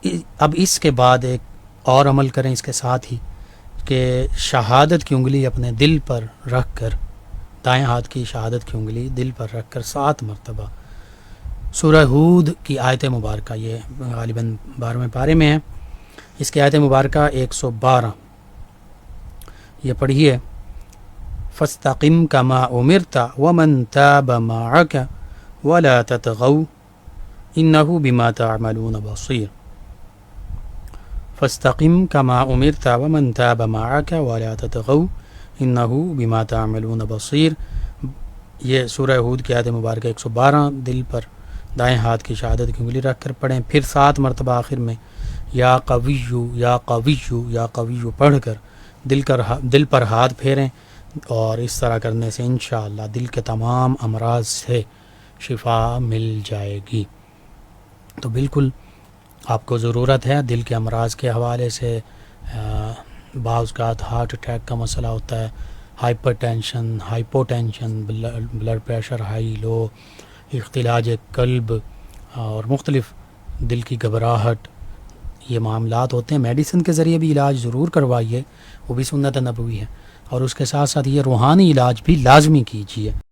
اب اس کے بعد ایک اور عمل کریں اس کے ساتھ ہی کہ شہادت کی انگلی اپنے دل پر رکھ کر، دائیں ہاتھ کی شہادت کی انگلی دل پر رکھ کر 7 مرتبہ سورہ ہود کی آیت مبارکہ، یہ غالباً 12ویں پارے میں ہے، اس کی آیت مبارکہ 112 یہ پڑھیے، فاستقم کما امرت ومن تاب معك ولا تطغوا انه بما تعملون بصیر، فاستقم کما امرت ومن تاب معك ولا تطغوا انه بما تعملون بصیر۔ یہ سورہ ہود کی آیت مبارکہ 112 دل پر دائیں ہاتھ کی شہادت کی انگلی رکھ کر پڑھیں، پھر 7 مرتبہ آخر میں یا قویو یا قویو یا قویو پڑھ کر دل پر ہاتھ پھیریں، اور اس طرح کرنے سے انشاءاللہ دل کے تمام امراض سے شفا مل جائے گی۔ تو بالکل آپ کو ضرورت ہے دل کے امراض کے حوالے سے، بعض اوقات ہارٹ اٹیک کا مسئلہ ہوتا ہے، hypertension, hypotension, blood pressure high low, اختلاج قلب اور مختلف دل کی گھبراہٹ، یہ معاملات ہوتے ہیں۔ میڈیسن کے ذریعے بھی علاج ضرور کروائیے، وہ بھی سنت نبوی ہے، اور اس کے ساتھ ساتھ یہ روحانی علاج بھی لازمی کیجیے۔